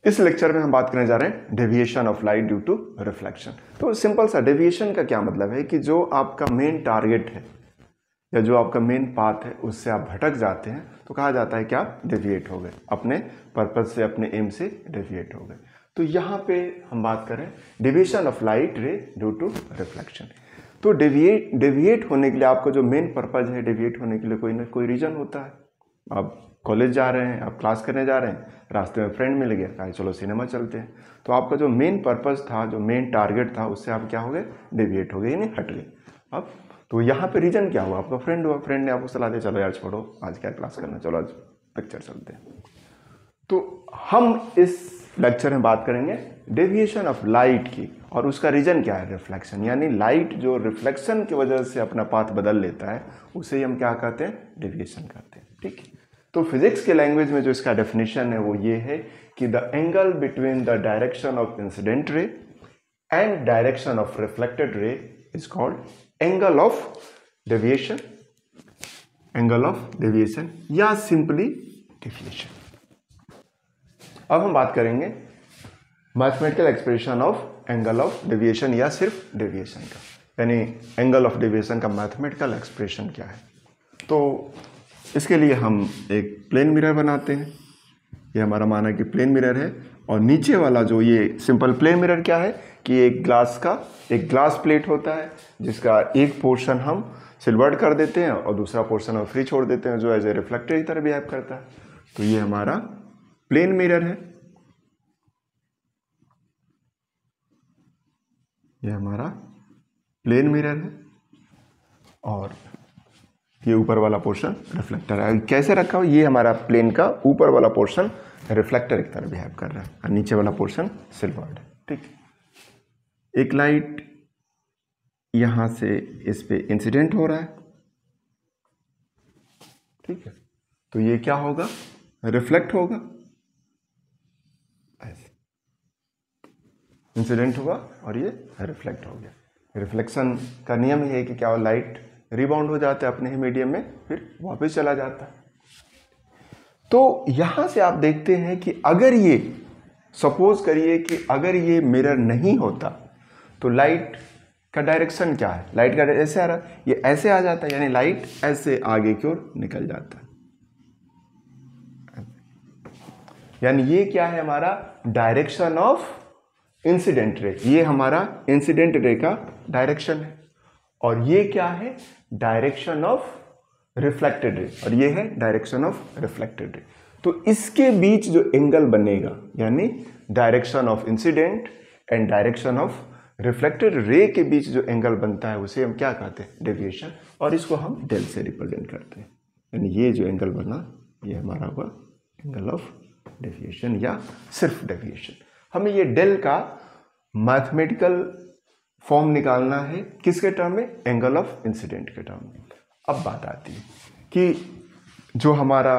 इस लेक्चर में हम बात करने जा रहे हैं deviation of light due to reflection. तो सिंपल सा डेविएशन का क्या मतलब है कि जो आपका मेन टारगेट है या जो आपका मेन पाथ है उससे आप भटक जाते हैं तो कहा जाता है कि आप डेविएट हो गए, अपने पर्पज से, अपने एम से डेविएट हो गए। तो यहाँ पे हम बात करें deviation of light ray due to reflection. तो डेविएट होने के लिए आपका जो मेन पर्पज है, डेविएट होने के लिए कोई ना कोई रीजन होता है। आप कॉलेज जा रहे हैं, आप क्लास करने जा रहे हैं, रास्ते में फ्रेंड मिल गया, कहा चलो सिनेमा चलते हैं। तो आपका जो मेन पर्पस था, जो मेन टारगेट था, उससे आप क्या हो गए, डेविएट हो गए, यानी हट गए। अब तो यहाँ पे रीजन क्या हुआ, आपका फ्रेंड हुआ, फ्रेंड ने आपको सलाह दी चलो यार छोड़ो, आज क्या क्लास करना, चलो आज पिक्चर चलते हैं। तो हम इस लेक्चर में बात करेंगे डेविएशन ऑफ लाइट की, और उसका रीजन क्या है, रिफ्लेक्शन। यानी लाइट जो रिफ्लेक्शन की वजह से अपना पाथ बदल लेता है उसे हम क्या कहते हैं, डेविएशन कहते हैं। ठीक है, तो फिजिक्स के लैंग्वेज में जो इसका डेफिनेशन है वो ये है कि the angle between the direction of incident ray and direction of reflected ray is called angle of deviation, angle of deviation या सिंपली डेविएशन। अब हम बात करेंगे mathematical expression of angle of deviation या सिर्फ डेविएशन का, यानी एंगल ऑफ डेविएशन का मैथमेटिकल एक्सप्रेशन क्या है। तो इसके लिए हम एक प्लेन मिरर बनाते हैं। ये हमारा माना कि प्लेन मिरर है, और नीचे वाला जो ये सिंपल प्लेन मिरर क्या है कि एक ग्लास प्लेट होता है जिसका एक पोर्शन हम सिल्वर्ड कर देते हैं और दूसरा पोर्शन हम फ्री छोड़ देते हैं, जो एज ए रिफ्लेक्टर की तरह बिहेव करता है। तो ये हमारा प्लेन मिरर है, ये हमारा प्लेन मिरर है, और ये ऊपर वाला पोर्शन रिफ्लेक्टर है। कैसे रखा हो, ये हमारा प्लेन का ऊपर वाला पोर्शन रिफ्लेक्टर की तरह बिहेव कर रहा है और नीचे वाला पोर्शन सिल्वर्ड है। ठीक, एक लाइट यहां से इस पे इंसिडेंट हो रहा है। ठीक है, तो ये क्या होगा, रिफ्लेक्ट होगा, ऐसे इंसिडेंट हुआ और ये रिफ्लेक्ट हो गया। रिफ्लेक्शन का नियम ये है कि क्या हो, लाइट रिबाउंड हो जाता है अपने ही मीडियम में, फिर वापस चला जाता है। तो यहां से आप देखते हैं कि अगर ये सपोज करिए कि अगर ये मिरर नहीं होता तो लाइट का डायरेक्शन क्या है, लाइट का ऐसे आ रहा है, ये ऐसे आ जाता है, यानी लाइट ऐसे आगे की ओर निकल जाता है। यानी ये क्या है, हमारा डायरेक्शन ऑफ इंसिडेंट रे, ये हमारा इंसिडेंट रे का डायरेक्शन है, और ये क्या है, डायरेक्शन ऑफ रिफ्लेक्टेड रे, और ये है डायरेक्शन ऑफ रिफ्लेक्टेड रे। तो इसके बीच जो एंगल बनेगा, यानी direction of incident and direction of reflected ray के बीच जो एंगल बनता है उसे हम क्या कहते हैं, डेविएशन, और इसको हम डेल से रिप्रेजेंट करते हैं। यानी ये जो एंगल बना ये हमारा हुआ एंगल ऑफ डेविएशन या सिर्फ डेविएशन। हमें ये डेल का मैथमेटिकल फॉर्म निकालना है, किसके टर्म में, एंगल ऑफ इंसिडेंट के टर्म में। अब बात आती है कि जो हमारा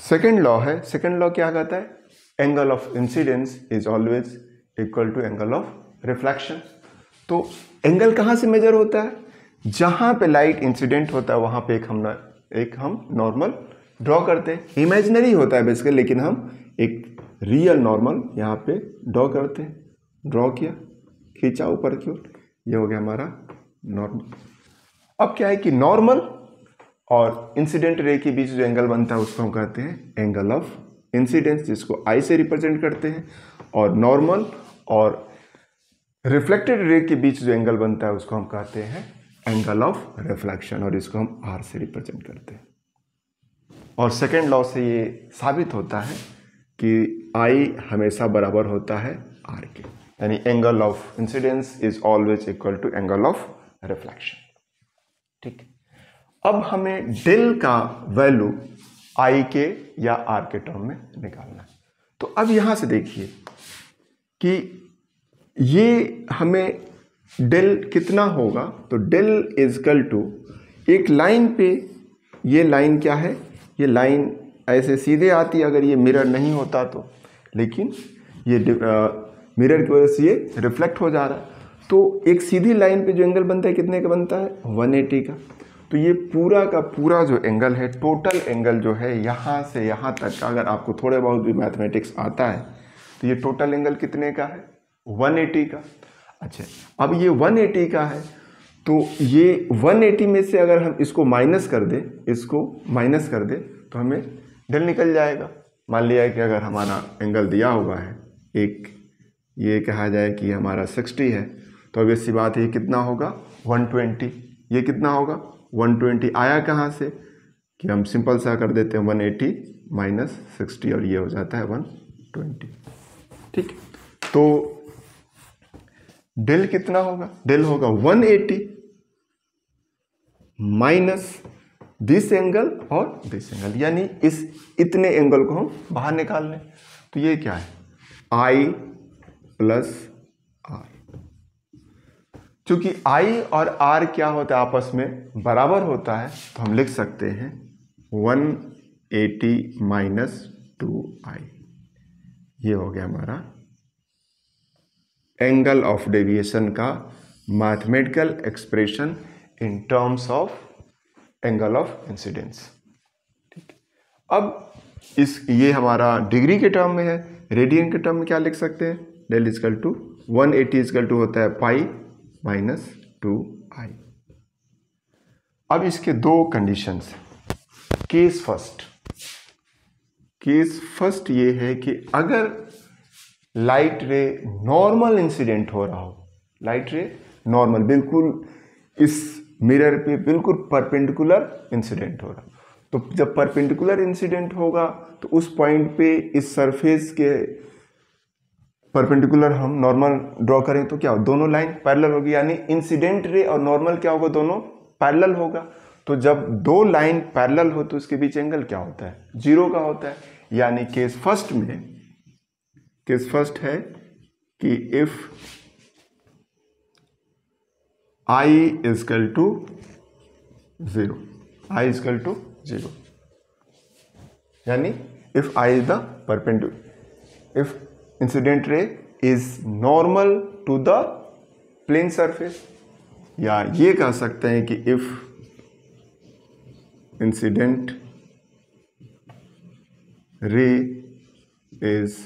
सेकेंड लॉ है, सेकेंड लॉ क्या कहता है, angle of incidence is always equal to angle of reflection. तो एंगल कहाँ से मेजर होता है, जहां पे लाइट इंसिडेंट होता है वहां पे एक हम नॉर्मल ड्रॉ करते हैं। इमेजिनरी होता है बेसिकली, लेकिन हम एक रियल नॉर्मल यहाँ पे ड्रॉ करते हैं। ड्रॉ किया, खींचा ऊपर की ओर, ये हो गया हमारा नॉर्मल। अब क्या है कि नॉर्मल और इंसिडेंट रे के बीच जो एंगल बनता है उसको हम कहते हैं एंगल ऑफ इंसिडेंस, जिसको आई से रिप्रेजेंट करते हैं, और नॉर्मल और रिफ्लेक्टेड रे के बीच जो एंगल बनता है उसको हम कहते हैं एंगल ऑफ रिफ्लेक्शन, और इसको हम आर से रिप्रेजेंट करते हैं। और सेकेंड लॉ से ये साबित होता है कि आई हमेशा बराबर होता है आर के, यानी angle of incidence is always equal to angle of reflection. ठीक, अब हमें डेल का वैल्यू आई के या आर के टर्म में निकालना है। तो अब यहां से देखिए कि ये हमें डेल कितना होगा, तो डेल इज इक्वल टू एक लाइन पे, ये लाइन क्या है, ये लाइन ऐसे सीधे आती है अगर ये मिरर नहीं होता तो, लेकिन ये मिरर की वजह से ये रिफ्लेक्ट हो जा रहा है। तो एक सीधी लाइन पे जो एंगल बनता है कितने का बनता है, 180 का, तो ये पूरा का पूरा जो एंगल है, टोटल एंगल जो है यहाँ से यहाँ तक का, अगर आपको थोड़े बहुत भी मैथमेटिक्स आता है तो ये टोटल एंगल कितने का है? 180 का। अच्छा, अब ये 180 का है, तो ये 180 में से अगर हम इसको माइनस कर दें, तो हमें डेल निकल जाएगा। मान लिया कि अगर हमारा एंगल दिया हुआ है एक, ये कहा जाए कि हमारा 60 है, तो अब ऐसी बात है ये कितना होगा? 120। ये कितना होगा? 120 आया कहाँ से कि हम सिंपल सा कर देते हैं 180 माइनस 60 और ये हो जाता है 120। ठीक, तो डेल कितना होगा? डेल होगा 180 माइनस दिस एंगल और दिस एंगल, यानी इस इतने एंगल को हम बाहर निकाल लें। तो ये क्या है? I plus R। चूंकि I और R क्या होता है? आपस में बराबर होता है, तो हम लिख सकते हैं 180 माइनस 2I। ये हो गया हमारा एंगल ऑफ डेविएशन का mathematical expression in terms of angle of incidence. ठीक, अब ये हमारा डिग्री के टर्म में है। रेडियन के टर्म में क्या लिख सकते हैं? Del equal to 180 equal to होता है पाई माइनस 2I। अब इसके दो कंडीशंस। केस फर्स्ट ये है कि अगर लाइट रे नॉर्मल इंसिडेंट हो रहा हो, लाइट रे नॉर्मल बिल्कुल इस मिरर पे बिल्कुल परपेंडिकुलर इंसिडेंट हो रहा, तो जब परपेंडिकुलर इंसिडेंट होगा तो उस पॉइंट पे इस सरफेस के परपेंडिकुलर हम नॉर्मल ड्रॉ करें तो क्या हो? दोनों लाइन पैरेलल होगी, यानी इंसिडेंट रे और नॉर्मल क्या होगा? दोनों पैरेलल होगा। तो जब दो लाइन पैरेलल हो तो उसके बीच एंगल क्या होता है? 0 का होता है। यानी केस फर्स्ट है कि इफ I इजकल टू 0, यानी if I is the perpendicular, if incident ray is normal to the plane surface, या ये कह सकते हैं कि if incident ray is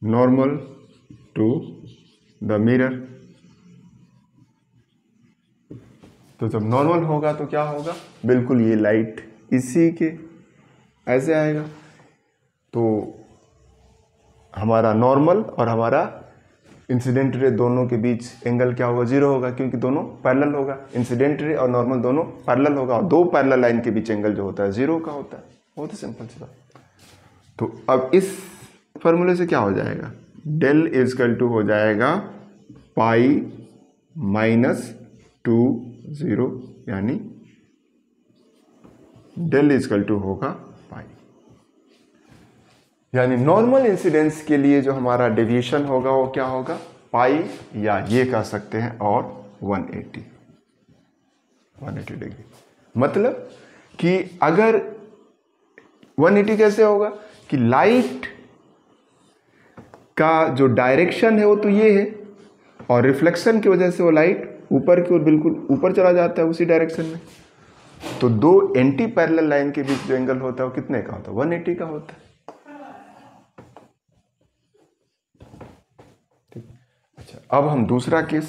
normal to the mirror. तो जब नॉर्मल होगा तो क्या होगा? बिल्कुल ये लाइट इसी के ऐसे आएगा, तो हमारा नॉर्मल और हमारा इंसिडेंट रे दोनों के बीच एंगल क्या होगा? 0 होगा, क्योंकि दोनों पैरेलल होगा। इंसिडेंट रे और नॉर्मल दोनों पैरेलल होगा, और दो पैरेलल लाइन के बीच एंगल जो होता है 0 का होता है। बहुत ही सिंपल सी बात। तो अब इस फॉर्मूले से क्या हो जाएगा? डेल इजकल टू हो जाएगा पाई माइनस 2, यानी डेल इजकल टू होगा पाई। यानी नॉर्मल इंसिडेंस के लिए जो हमारा डेविएशन होगा वो क्या होगा? पाई, या ये कह सकते हैं और 180 डिग्री। मतलब कि अगर 180 कैसे होगा कि लाइट का जो डायरेक्शन है वो तो ये है, और रिफ्लेक्शन की वजह से वो लाइट ऊपर की ओर बिल्कुल ऊपर चला जाता है उसी डायरेक्शन में। तो दो एंटी पैरेलल लाइन के बीच जो एंगल होता है वो कितने का होता है? 180 का होता है। ठीक, अच्छा, अब हम दूसरा केस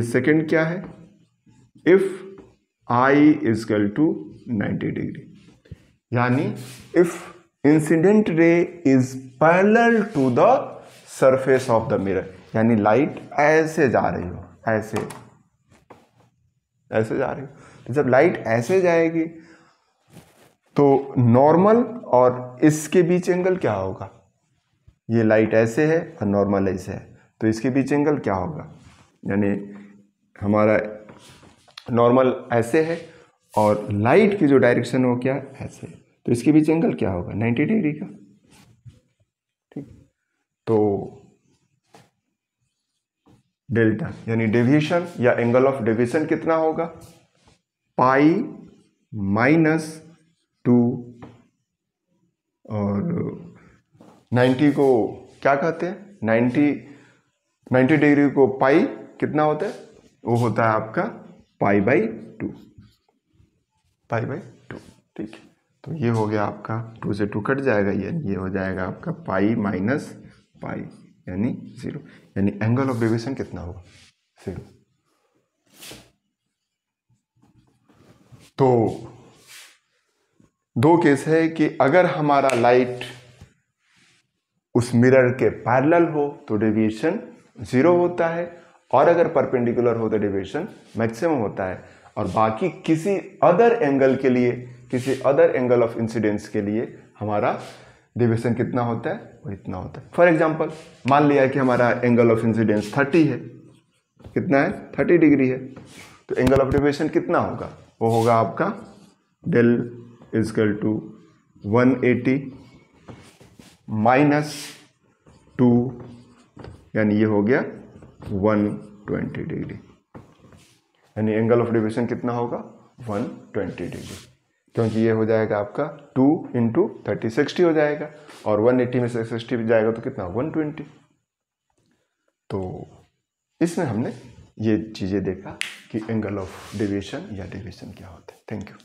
सेकंड क्या है? If I is equal to 90 degree, यानी if incident ray is parallel to the surface of the mirror, यानी लाइट ऐसे जा रही हो, ऐसे जा रही हो। तो जब लाइट ऐसे जाएगी तो नॉर्मल और इसके बीच एंगल क्या होगा? ये लाइट ऐसे है और नॉर्मल ऐसे है, तो इसके बीच एंगल क्या होगा? यानी हमारा नॉर्मल ऐसे है और लाइट की जो डायरेक्शन है वो क्या है? ऐसे, तो इसके बीच एंगल क्या होगा? 90 डिग्री का। ठीक, तो डेल्टा यानी डेविएशन या एंगल ऑफ डेविएशन कितना होगा? पाई माइनस 2, और 90 को क्या कहते हैं? 90 डिग्री को पाई कितना होता है, वो होता है आपका π/2, π/2। ठीक है, तो ये हो गया आपका 2 से 2 कट जाएगा, ये हो जाएगा आपका पाई माइनस पाई यानी 0, यानी एंगल ऑफ डेविएशन कितना होगा 0। तो दो केस है कि अगर हमारा लाइट उस मिरर के पैरेलल हो तो डेविएशन 0 होता है, और अगर परपेंडिकुलर हो तो डेविएशन मैक्सिमम होता है, और बाकी किसी अदर एंगल के लिए, किसी अदर एंगल ऑफ इंसिडेंस के लिए हमारा डेविएशन कितना होता है, वो इतना होता है। फॉर एग्जांपल मान लिया कि हमारा एंगल ऑफ इंसिडेंस 30 है, कितना है 30 डिग्री है, तो एंगल ऑफ डेविएशन कितना होगा, वो होगा आपका डेल इजकल टू 180 माइनस 2, यानी ये हो गया 120 डिग्री, यानी एंगल ऑफ डेविएशन कितना होगा 120 डिग्री, क्योंकि ये हो जाएगा आपका 2 इंटू 30 60 हो जाएगा, और 180 में से 60 जाएगा तो कितना 120। तो इसमें हमने ये चीज़ें देखा कि एंगल ऑफ डेविएशन या डेविएशन क्या होता है। Thank you.